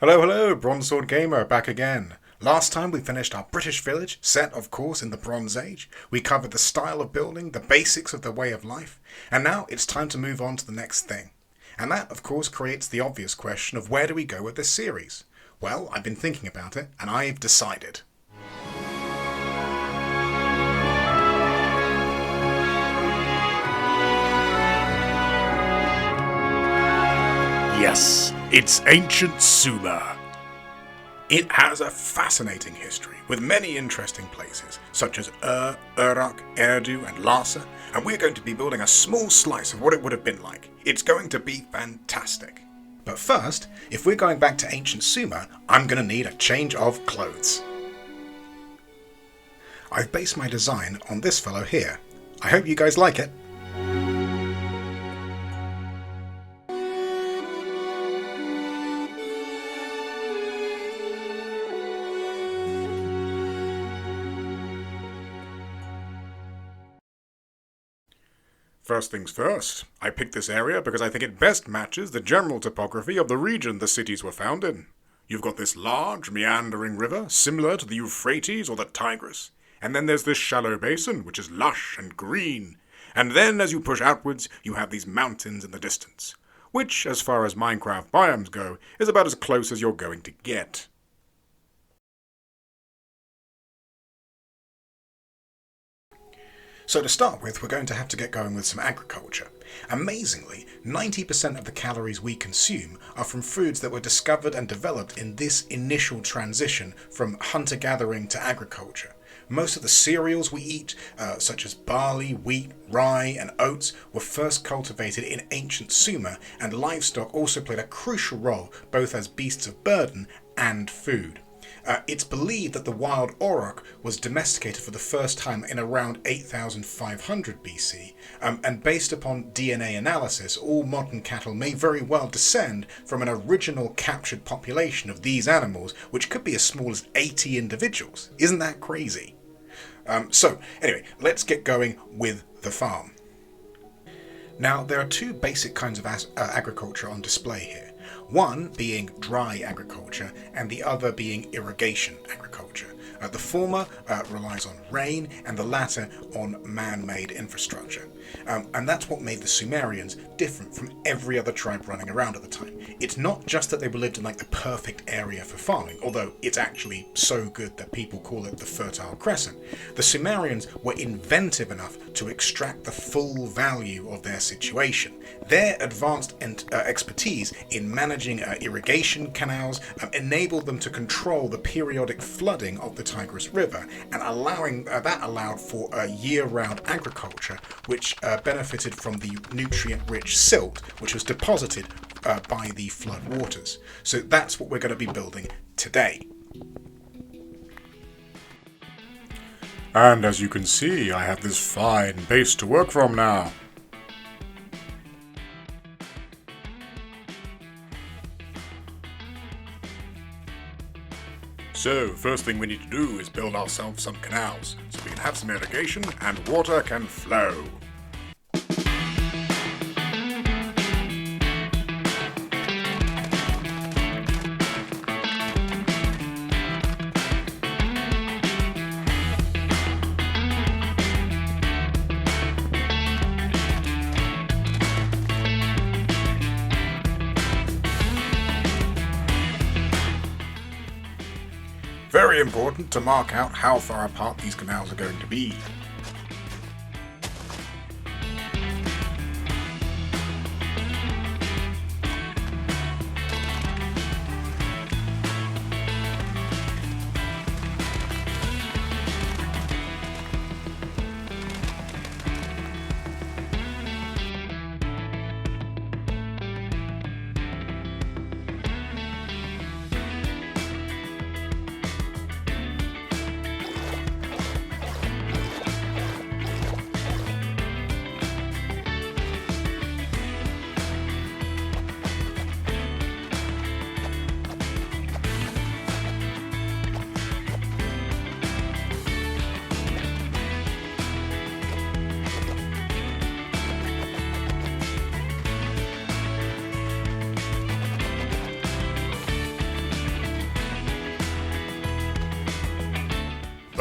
Hello, hello, Bronze Sword Gamer, back again. Last time we finished our British village, set of course in the Bronze Age. We covered the style of building, the basics of the way of life, and now it's time to move on to the next thing. And that, of course, creates the obvious question of where do we go with this series? Well, I've been thinking about it, and I've decided. Yes, it's ancient Sumer. It has a fascinating history, with many interesting places, such as Uruk, Eridu, and Lhasa, and we're going to be building a small slice of what it would have been like. It's going to be fantastic. But first, if we're going back to ancient Sumer, I'm going to need a change of clothes. I've based my design on this fellow here. I hope you guys like it. First things first, I picked this area because I think it best matches the general topography of the region the cities were found in. You've got this large, meandering river, similar to the Euphrates or the Tigris. And then there's this shallow basin, which is lush and green. And then as you push outwards, you have these mountains in the distance, which, as far as Minecraft biomes go, is about as close as you're going to get. So to start with, we're going to have to get going with some agriculture. Amazingly, 90% of the calories we consume are from foods that were discovered and developed in this initial transition from hunter-gathering to agriculture. Most of the cereals we eat, such as barley, wheat, rye, and oats, were first cultivated in ancient Sumer, and livestock also played a crucial role both as beasts of burden and food. It's believed that the wild auroch was domesticated for the first time in around 8500 BC, and based upon DNA analysis, all modern cattle may very well descend from an original captured population of these animals, which could be as small as 80 individuals. Isn't that crazy? So, anyway, let's get going with the farm. Now, there are two basic kinds of agriculture on display here. One being dry agriculture and the other being irrigation agriculture. The former relies on rain and the latter on man-made infrastructure. And that's what made the Sumerians different from every other tribe running around at the time. It's not just that they lived in like the perfect area for farming, although it's actually so good that people call it the Fertile Crescent. The Sumerians were inventive enough to extract the full value of their situation. Their advanced expertise in managing irrigation canals enabled them to control the periodic flooding of the Tigris River, and that allowed for year-round agriculture, which benefited from the nutrient-rich silt which was deposited by the flood waters. So that's what we're going to be building today. And as you can see, I have this fine base to work from now. So, first thing we need to do is build ourselves some canals, so we can have some irrigation and water can flow. Very important to mark out how far apart these canals are going to be.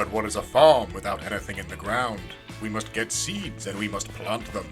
But what is a farm without anything in the ground? We must get seeds and we must plant them.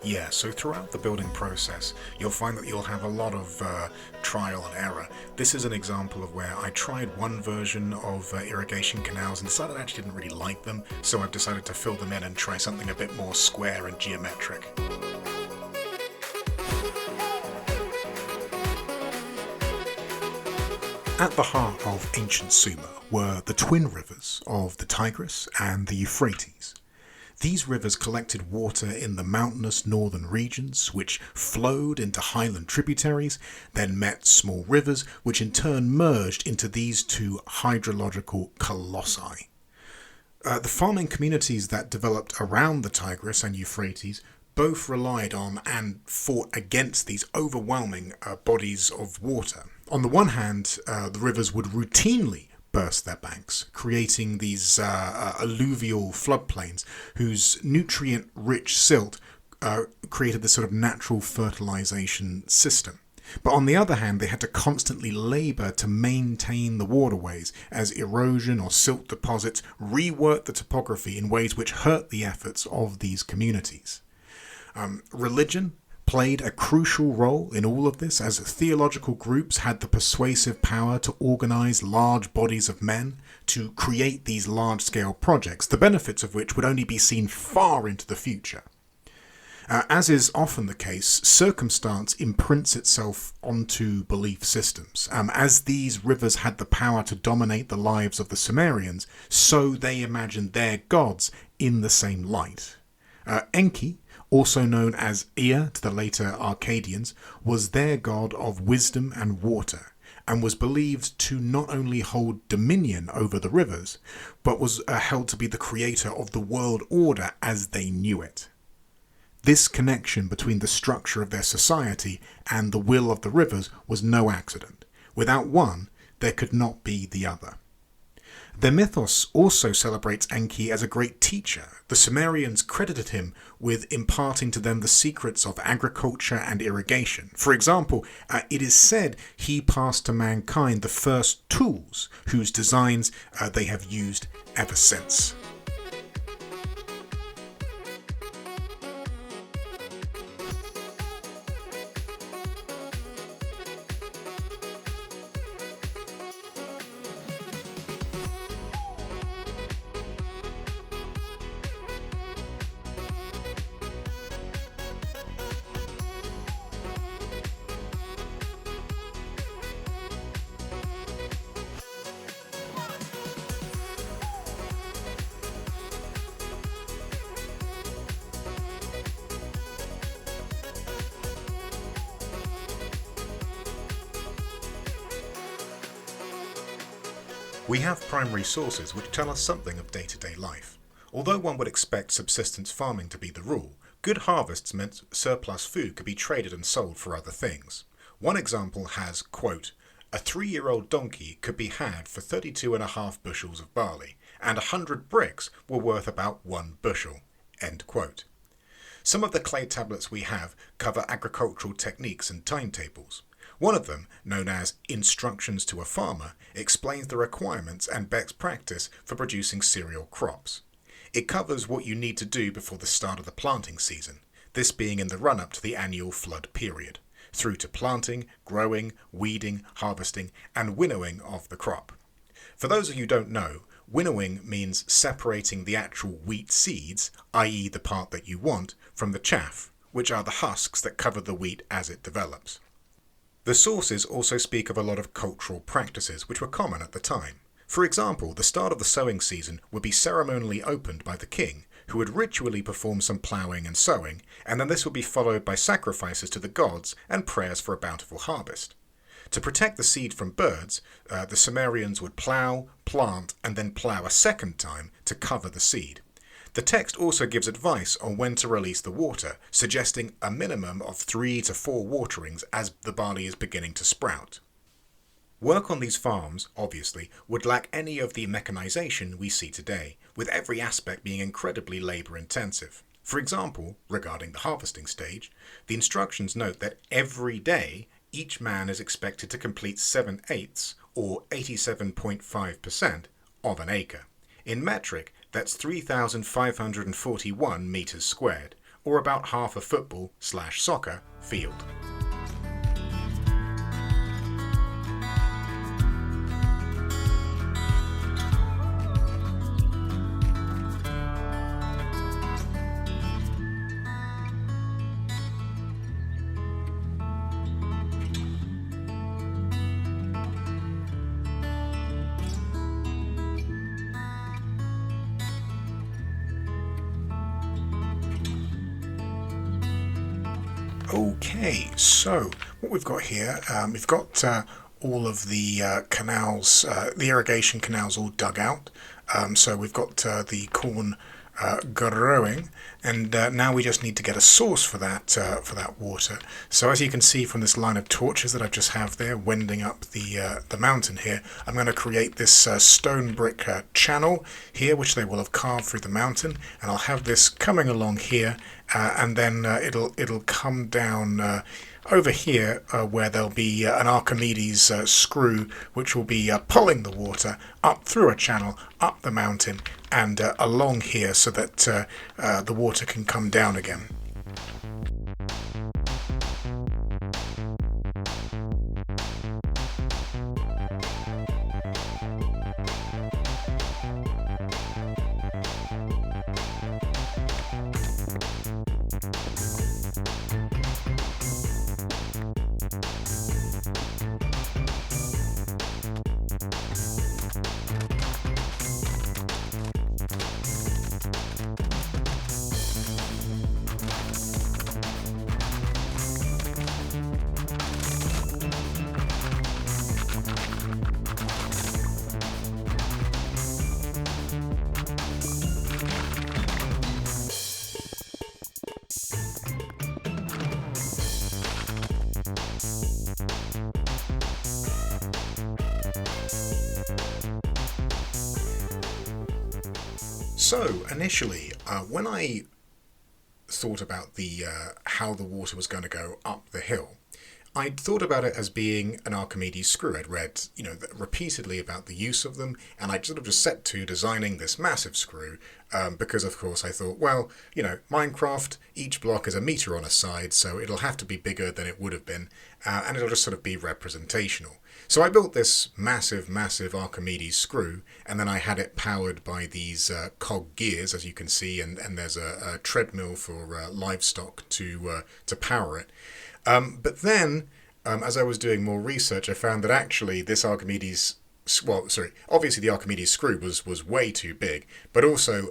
Yeah, so throughout the building process, you'll find that you'll have a lot of trial and error. This is an example of where I tried one version of irrigation canals and decided I actually didn't really like them, so I've decided to fill them in and try something a bit more square and geometric. At the heart of ancient Sumer were the twin rivers of the Tigris and the Euphrates. These rivers collected water in the mountainous northern regions, which flowed into highland tributaries, then met small rivers, which in turn merged into these two hydrological colossi. The farming communities that developed around the Tigris and Euphrates both relied on and fought against these overwhelming bodies of water. On the one hand, the rivers would routinely burst their banks, creating these alluvial floodplains whose nutrient-rich silt created this sort of natural fertilization system. But on the other hand, they had to constantly labour to maintain the waterways as erosion or silt deposits reworked the topography in ways which hurt the efforts of these communities. Religion played a crucial role in all of this, as theological groups had the persuasive power to organise large bodies of men to create these large-scale projects, the benefits of which would only be seen far into the future. As is often the case, circumstance imprints itself onto belief systems. As these rivers had the power to dominate the lives of the Sumerians, so they imagined their gods in the same light. Enki, also known as Ea to the later Arcadians, was their god of wisdom and water, and was believed to not only hold dominion over the rivers, but was held to be the creator of the world order as they knew it. This connection between the structure of their society and the will of the rivers was no accident. Without one, there could not be the other. Their mythos also celebrates Enki as a great teacher. The Sumerians credited him with imparting to them the secrets of agriculture and irrigation. For example, it is said he passed to mankind the first tools whose designs they have used ever since. We have primary sources which tell us something of day-to-day life. Although one would expect subsistence farming to be the rule, good harvests meant surplus food could be traded and sold for other things. One example has, quote, a 3-year-old donkey could be had for 32.5 bushels of barley, and 100 bricks were worth about 1 bushel, end quote. Some of the clay tablets we have cover agricultural techniques and timetables. One of them, known as Instructions to a Farmer, explains the requirements and best practice for producing cereal crops. It covers what you need to do before the start of the planting season, this being in the run-up to the annual flood period, through to planting, growing, weeding, harvesting, and winnowing of the crop. For those of you who don't know, winnowing means separating the actual wheat seeds, i.e. the part that you want, from the chaff, which are the husks that cover the wheat as it develops. The sources also speak of a lot of cultural practices which were common at the time. For example, the start of the sowing season would be ceremonially opened by the king, who would ritually perform some ploughing and sowing, and then this would be followed by sacrifices to the gods and prayers for a bountiful harvest. To protect the seed from birds, the Sumerians would plough, plant, and then plough a second time to cover the seed. The text also gives advice on when to release the water, suggesting a minimum of 3 to 4 waterings as the barley is beginning to sprout. Work on these farms, obviously, would lack any of the mechanization we see today, with every aspect being incredibly labor-intensive. For example, regarding the harvesting stage, the instructions note that every day each man is expected to complete 7/8, or 87.5%, of an acre. In metric, that's 3,541 meters squared, or about half a football/soccer field. Okay, so what we've got here, we've got all of the canals, the irrigation canals all dug out. So we've got the corn growing, and now we just need to get a source for that water. So as you can see from this line of torches that I just have there wending up the mountain here, I'm going to create this stone brick channel here, which they will have carved through the mountain, and I'll have this coming along here, and then it'll come down over here where there'll be an Archimedes screw which will be pulling the water up through a channel, up the mountain, and along here so that the water can come down again. So initially, when I thought about the how the water was going to go up the hill, I'd thought about it as being an Archimedes screw. I'd read, repeatedly about the use of them, and I'd sort of just set to designing this massive screw because, of course, I thought, well, Minecraft, each block is a meter on a side, so it'll have to be bigger than it would have been, and it'll just sort of be representational. So I built this massive Archimedes screw, and then I had it powered by these cog gears, as you can see, and there's a treadmill for livestock to power it. But then, as I was doing more research, I found that actually this obviously the Archimedes screw was way too big, but also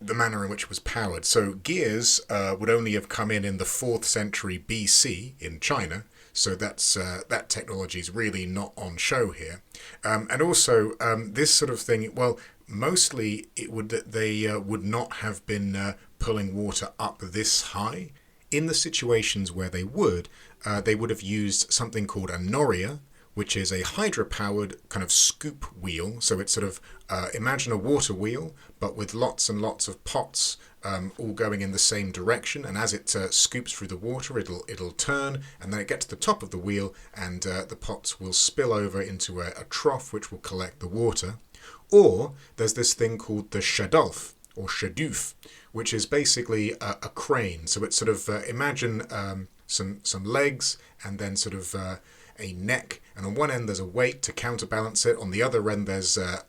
the manner in which it was powered. So gears would only have come in the 4th century BC in China, So that technology is really not on show here. And also this sort of thing, well, mostly they would not have been pulling water up this high. In the situations where they would have used something called a noria, which is a hydropowered kind of scoop wheel. So it's sort of, imagine a water wheel, but with lots and lots of pots all going in the same direction. And as it scoops through the water, it'll turn, and then it gets to the top of the wheel, and the pots will spill over into a trough, which will collect the water. Or there's this thing called the shadulf, or shadoof, which is basically a crane. So it's sort of, imagine some legs, and then sort of a neck, and on one end there's a weight to counterbalance it. On the other end there's a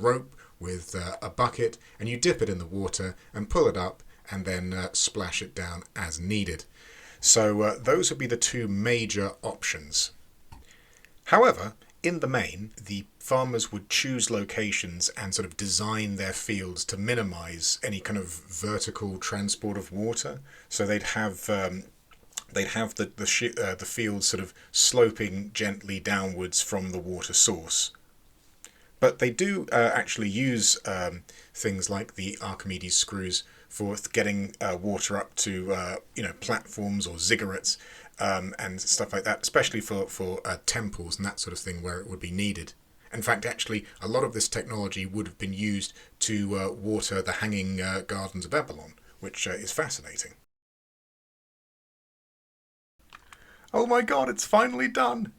rope with a bucket, and you dip it in the water and pull it up, and then splash it down as needed. So those would be the two major options. However, in the main, the farmers would choose locations and sort of design their fields to minimize any kind of vertical transport of water. So they'd have the fields sort of sloping gently downwards from the water source. But they do actually use things like the Archimedes screws for getting water up to platforms or ziggurats and stuff like that, especially for temples and that sort of thing where it would be needed. In fact, actually, a lot of this technology would have been used to water the Hanging Gardens of Babylon, which is fascinating. Oh my god, it's finally done!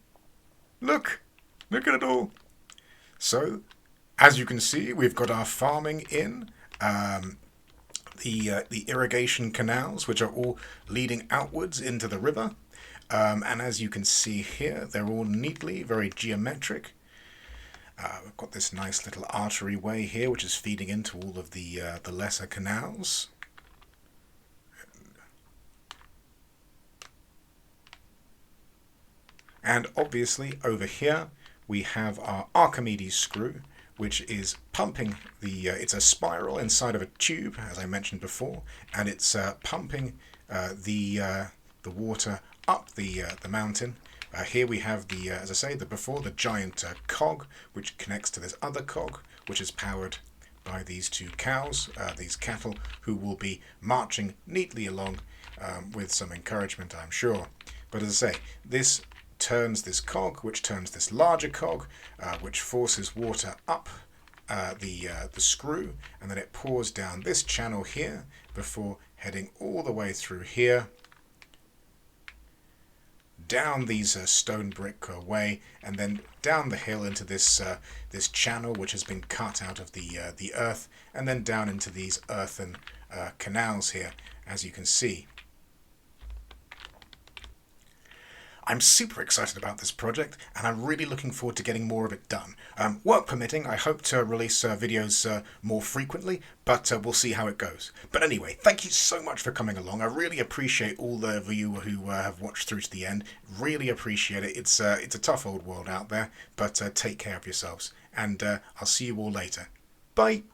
Look at it all! So, as you can see, we've got our farming in, the irrigation canals, which are all leading outwards into the river. And as you can see here, they're all neatly, very geometric. We've got this nice little artery way here, which is feeding into all of the lesser canals. And obviously over here we have our Archimedes screw, which is pumping it's a spiral inside of a tube, as I mentioned before, and it's pumping the water up the mountain. Here we have as I say, the giant cog, which connects to this other cog, which is powered by these two cows, these cattle, who will be marching neatly along with some encouragement, I'm sure. But as I say, this turns this cog, which turns this larger cog, which forces water up the screw, and then it pours down this channel here before heading all the way through here, down these stone brick way, and then down the hill into this channel which has been cut out of the earth, and then down into these earthen canals here, as you can see. I'm super excited about this project, and I'm really looking forward to getting more of it done. Work permitting, I hope to release videos more frequently, but we'll see how it goes. But anyway, thank you so much for coming along. I really appreciate all of you who have watched through to the end. Really appreciate it. It's a tough old world out there, but take care of yourselves, and I'll see you all later. Bye!